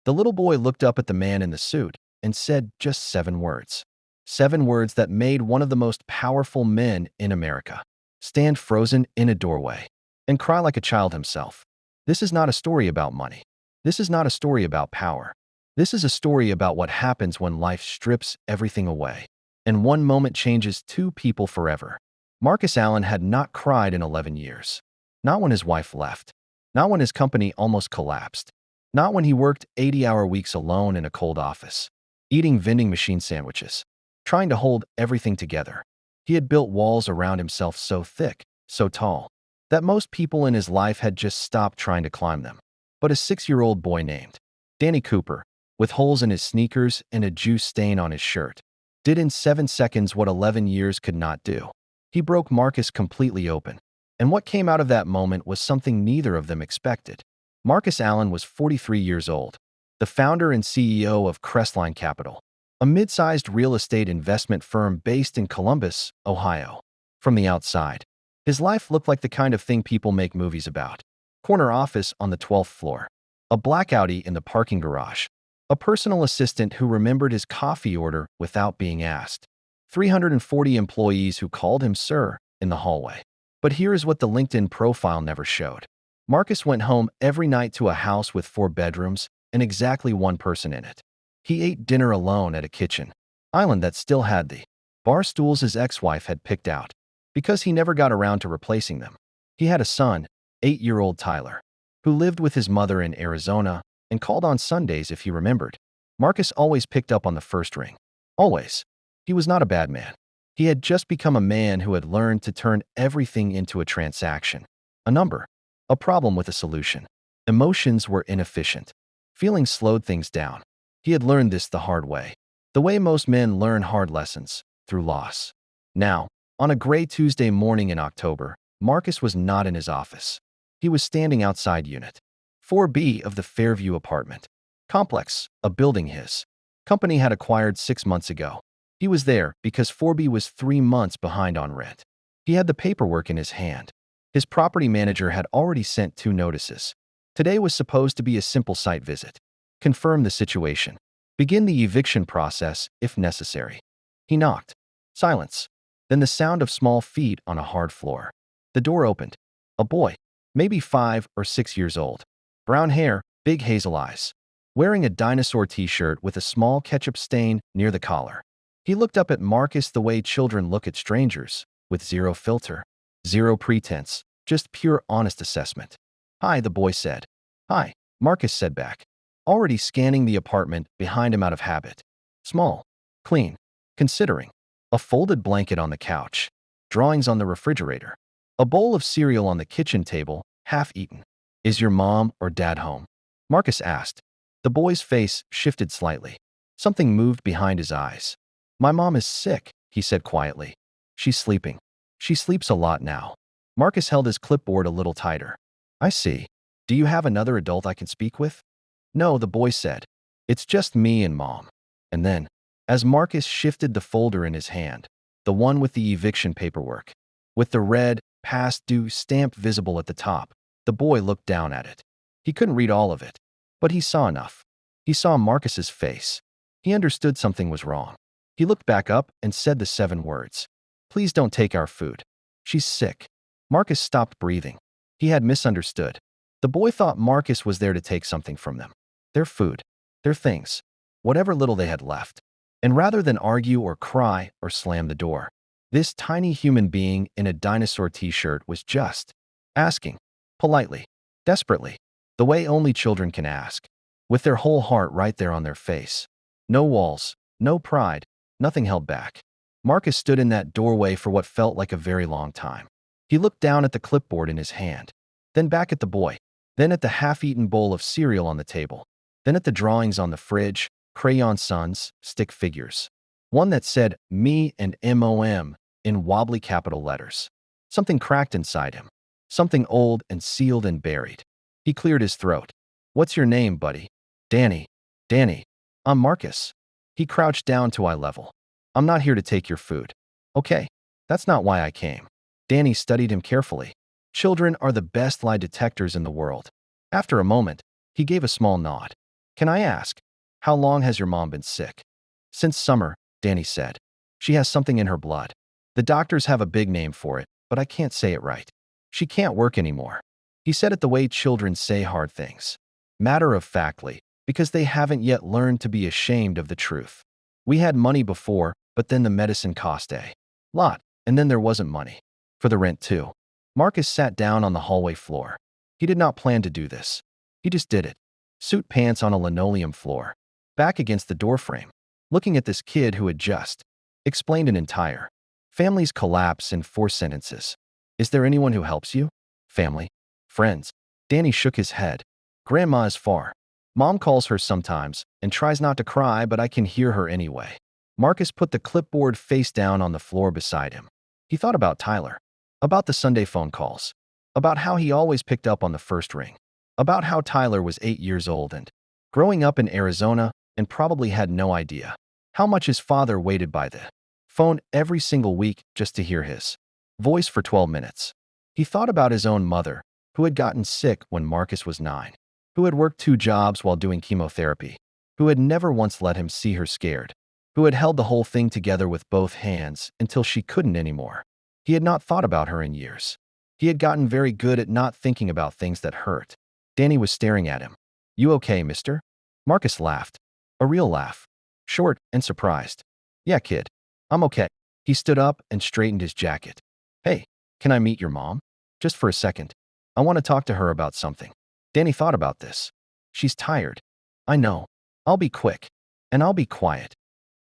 The little boy looked up at the man in the suit and said just 7 words. 7 words that made one of the most powerful men in America stand frozen in a doorway and cry like a child himself. This is not a story about money. This is not a story about power. This is a story about what happens when life strips everything away, and one moment changes two people forever. Marcus Allen had not cried in 11 years. Not when his wife left. Not when his company almost collapsed. Not when he worked 80-hour weeks alone in a cold office, eating vending machine sandwiches, trying to hold everything together. He had built walls around himself so thick, so tall, that most people in his life had just stopped trying to climb them. But a 6-year-old boy named Danny Cooper, with holes in his sneakers and a juice stain on his shirt, did in 7 seconds what 11 years could not do. He broke Marcus completely open. And what came out of that moment was something neither of them expected. Marcus Allen was 43 years old, the founder and CEO of Crestline Capital, a mid-sized real estate investment firm based in Columbus, Ohio. From the outside, his life looked like the kind of thing people make movies about. Corner office on the 12th floor, a black Audi in the parking garage, a personal assistant who remembered his coffee order without being asked, 340 employees who called him sir in the hallway. But here is what the LinkedIn profile never showed. Marcus went home every night to a house with 4 bedrooms and exactly 1 person in it. He ate dinner alone at a kitchen island that still had the bar stools his ex-wife had picked out, because he never got around to replacing them. He had a son, 8-year-old Tyler, who lived with his mother in Arizona and called on Sundays if he remembered. Marcus always picked up on the first ring. Always. He was not a bad man. He had just become a man who had learned to turn everything into a transaction, a number, a problem with a solution. Emotions were inefficient. Feelings slowed things down. He had learned this the hard way, the way most men learn hard lessons, through loss. Now, on a gray Tuesday morning in October, Marcus was not in his office. He was standing outside Unit 4B of the Fairview apartment complex, a building his company had acquired 6 months ago. He was there because 4B was 3 months behind on rent. He had the paperwork in his hand. His property manager had already sent 2 notices. Today was supposed to be a simple site visit. Confirm the situation. Begin the eviction process if necessary. He knocked. Silence. Then the sound of small feet on a hard floor. The door opened. A boy, maybe 5 or 6 years old. Brown hair, big hazel eyes. Wearing a dinosaur t-shirt with a small ketchup stain near the collar. He looked up at Marcus the way children look at strangers, with zero filter, zero pretense, just pure honest assessment. "Hi," the boy said. "Hi," Marcus said back, already scanning the apartment behind him out of habit. Small, clean, considering. A folded blanket on the couch, drawings on the refrigerator, a bowl of cereal on the kitchen table, half eaten. "Is your mom or dad home?" Marcus asked. The boy's face shifted slightly. Something moved behind his eyes. "My mom is sick," he said quietly. "She's sleeping. She sleeps a lot now." Marcus held his clipboard a little tighter. "I see. Do you have another adult I can speak with?" "No," the boy said. "It's just me and Mom." And then, as Marcus shifted the folder in his hand, the one with the eviction paperwork, with the red, past due stamp visible at the top, the boy looked down at it. He couldn't read all of it, but he saw enough. He saw Marcus's face. He understood something was wrong. He looked back up and said the 7 words. "Please don't take our food. She's sick." Marcus stopped breathing. He had misunderstood. The boy thought Marcus was there to take something from them. Their food, their things, whatever little they had left. And rather than argue or cry or slam the door, this tiny human being in a dinosaur t-shirt was just asking, politely, desperately, the way only children can ask, with their whole heart right there on their face. No walls, no pride, nothing held back. Marcus stood in that doorway for what felt like a very long time. He looked down at the clipboard in his hand, then back at the boy, then at the half-eaten bowl of cereal on the table, then at the drawings on the fridge, crayon suns, stick figures. One that said "me" and "MOM" in wobbly capital letters. Something cracked inside him. Something old and sealed and buried. He cleared his throat. "What's your name, buddy?" "Danny." "Danny. I'm Marcus." He crouched down to eye level. "I'm not here to take your food." "Okay. That's not why I came." Danny studied him carefully. Children are the best lie detectors in the world. After a moment, he gave a small nod. Can I ask, how long has your mom been sick? Since summer, Danny said. She has something in her blood. The doctors have a big name for it, but I can't say it right. She can't work anymore. He said it the way children say hard things. Matter-of-factly, because they haven't yet learned to be ashamed of the truth. We had money before, but then the medicine cost a lot, and then there wasn't money. For the rent too. Marcus sat down on the hallway floor. He did not plan to do this. He just did it. Suit pants on a linoleum floor. Back against the doorframe. Looking at this kid who had just explained an entire family's collapse in 4 sentences. Is there anyone who helps you? Family? Friends? Danny shook his head. Grandma is far. Mom calls her sometimes and tries not to cry, but I can hear her anyway. Marcus put the clipboard face down on the floor beside him. He thought about Tyler. About the Sunday phone calls. About how he always picked up on the first ring. About how Tyler was 8 years old and growing up in Arizona and probably had no idea how much his father waited by the phone every single week just to hear his voice for 12 minutes. He thought about his own mother, who had gotten sick when Marcus was 9, who had worked 2 jobs while doing chemotherapy, who had never once let him see her scared, who had held the whole thing together with both hands until she couldn't anymore. He had not thought about her in years. He had gotten very good at not thinking about things that hurt. Danny was staring at him. You okay, mister? Marcus laughed. A real laugh. Short and surprised. Yeah, kid. I'm okay. He stood up and straightened his jacket. Hey, can I meet your mom? Just for a second. I want to talk to her about something. Danny thought about this. She's tired. I know. I'll be quick. And I'll be quiet.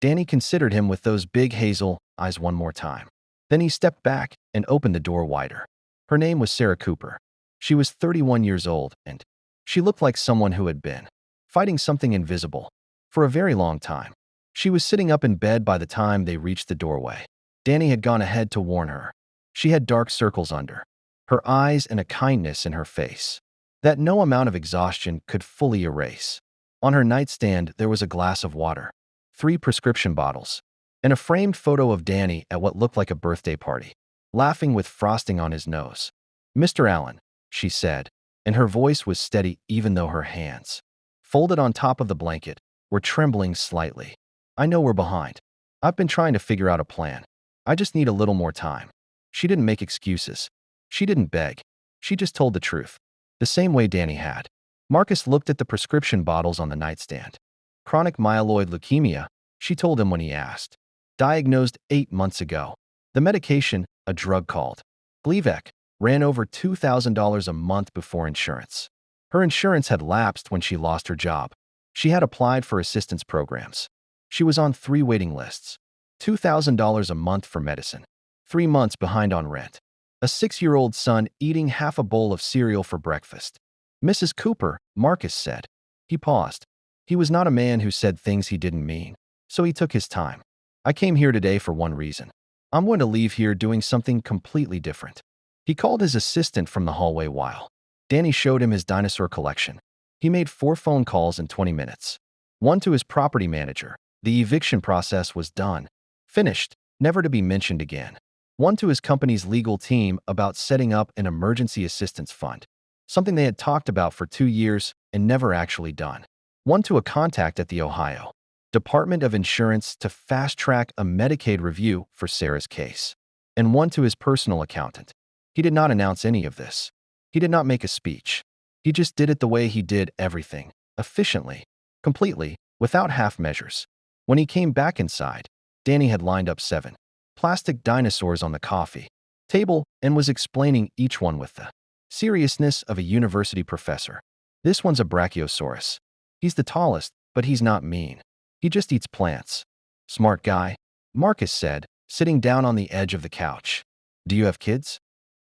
Danny considered him with those big hazel eyes one more time. Then he stepped back and opened the door wider. Her name was Sarah Cooper. She was 31 years old, and she looked like someone who had been fighting something invisible for a very long time. She was sitting up in bed by the time they reached the doorway. Danny had gone ahead to warn her. She had dark circles under her eyes and a kindness in her face that no amount of exhaustion could fully erase. On her nightstand, there was a glass of water, 3 prescription bottles, and a framed photo of Danny at what looked like a birthday party, laughing with frosting on his nose. Mr. Allen, she said, and her voice was steady even though her hands, folded on top of the blanket, were trembling slightly. I know we're behind. I've been trying to figure out a plan. I just need a little more time. She didn't make excuses. She didn't beg. She just told the truth. The same way Danny had. Marcus looked at the prescription bottles on the nightstand. Chronic myeloid leukemia, she told him when he asked. Diagnosed 8 months ago. The medication, a drug called Gleevec, ran over $2,000 a month before insurance. Her insurance had lapsed when she lost her job. She had applied for assistance programs. She was on 3 waiting lists. $2,000 a month for medicine. 3 months behind on rent. A 6-year-old son eating half a bowl of cereal for breakfast. Mrs. Cooper, Marcus said. He paused. He was not a man who said things he didn't mean, so he took his time. I came here today for one reason. I'm going to leave here doing something completely different. He called his assistant from the hallway while Danny showed him his dinosaur collection. He made 4 phone calls in 20 minutes. One to his property manager. The eviction process was done. Finished, never to be mentioned again. One to his company's legal team about setting up an emergency assistance fund, something they had talked about for 2 years and never actually done. One to a contact at the Ohio Department of Insurance to fast-track a Medicaid review for Sarah's case. And one to his personal accountant. He did not announce any of this. He did not make a speech. He just did it the way he did everything, efficiently, completely, without half measures. When he came back inside, Danny had lined up 7 plastic dinosaurs on the coffee table and was explaining each one with the seriousness of a university professor. This one's a brachiosaurus. He's the tallest, but he's not mean. He just eats plants. Smart guy, Marcus said, sitting down on the edge of the couch. Do you have kids?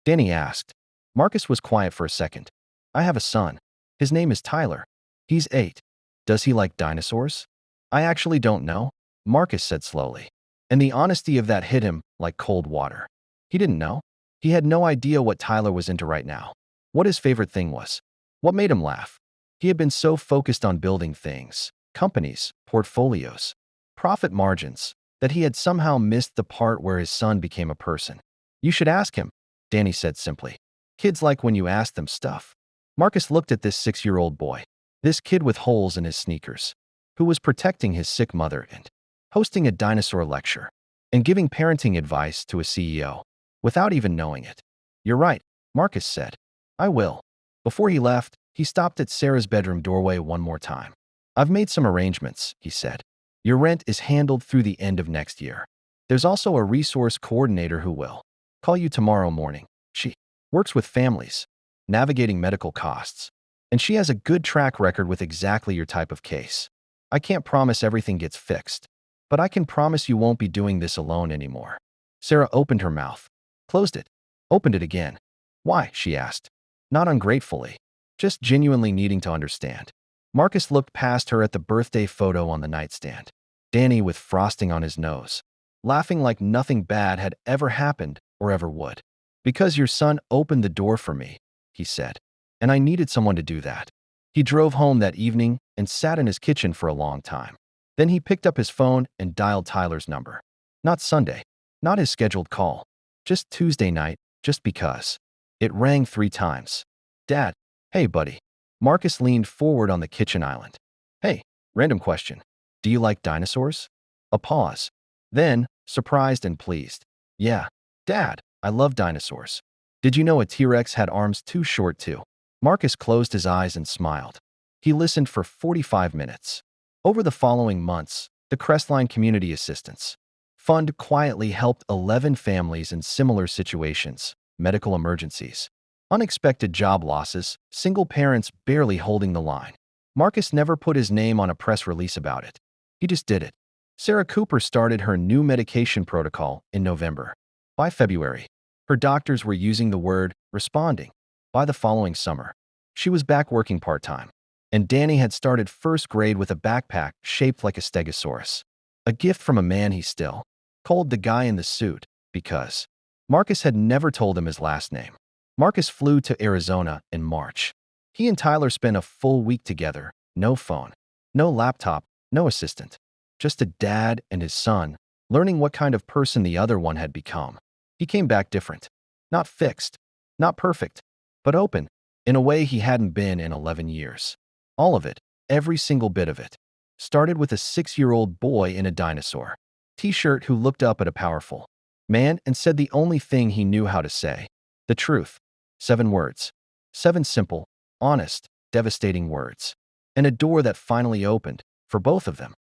Danny asked. Marcus was quiet for a second. I have a son. His name is Tyler. He's 8. Does he like dinosaurs? I actually don't know, Marcus said slowly. And the honesty of that hit him like cold water. He didn't know. He had no idea what Tyler was into right now. What his favorite thing was. What made him laugh. He had been so focused on building things, companies, portfolios, profit margins, that he had somehow missed the part where his son became a person. You should ask him, Danny said simply. Kids like when you ask them stuff. Marcus looked at this 6-year-old boy. This kid with holes in his sneakers, who was protecting his sick mother and hosting a dinosaur lecture and giving parenting advice to a CEO without even knowing it. You're right, Marcus said. I will. Before he left, he stopped at Sarah's bedroom doorway one more time. I've made some arrangements, he said. Your rent is handled through the end of next year. There's also a resource coordinator who will call you tomorrow morning. She works with families, navigating medical costs, and she has a good track record with exactly your type of case. I can't promise everything gets fixed, but I can promise you won't be doing this alone anymore. Sarah opened her mouth, closed it, opened it again. Why? She asked. Not ungratefully, just genuinely needing to understand. Marcus looked past her at the birthday photo on the nightstand. Danny with frosting on his nose, laughing like nothing bad had ever happened or ever would. Because your son opened the door for me, he said, and I needed someone to do that. He drove home that evening and sat in his kitchen for a long time. Then he picked up his phone and dialed Tyler's number. Not Sunday, not his scheduled call, just Tuesday night, just because. It rang 3 times. Dad, hey buddy. Marcus leaned forward on the kitchen island. Hey, random question. Do you like dinosaurs? A pause. Then, surprised and pleased. Yeah, Dad, I love dinosaurs. Did you know a T-Rex had arms too short too? Marcus closed his eyes and smiled. He listened for 45 minutes. Over the following months, the Crestline Community Assistance Fund quietly helped 11 families in similar situations, medical emergencies, unexpected job losses, single parents barely holding the line. Marcus never put his name on a press release about it. He just did it. Sarah Cooper started her new medication protocol in November. By February, her doctors were using the word responding. By the following summer, she was back working part-time. And Danny had started first grade with a backpack shaped like a stegosaurus. A gift from a man he still called the guy in the suit because Marcus had never told him his last name. Marcus flew to Arizona in March. He and Tyler spent a full week together. No phone, no laptop, no assistant. Just a dad and his son, learning what kind of person the other one had become. He came back different. Not fixed, not perfect, but open, in a way he hadn't been in 11 years. All of it, every single bit of it, started with a 6-year-old boy in a dinosaur t-shirt who looked up at a powerful man and said the only thing he knew how to say. The truth. 7 words. 7 simple, honest, devastating words. And a door that finally opened, for both of them.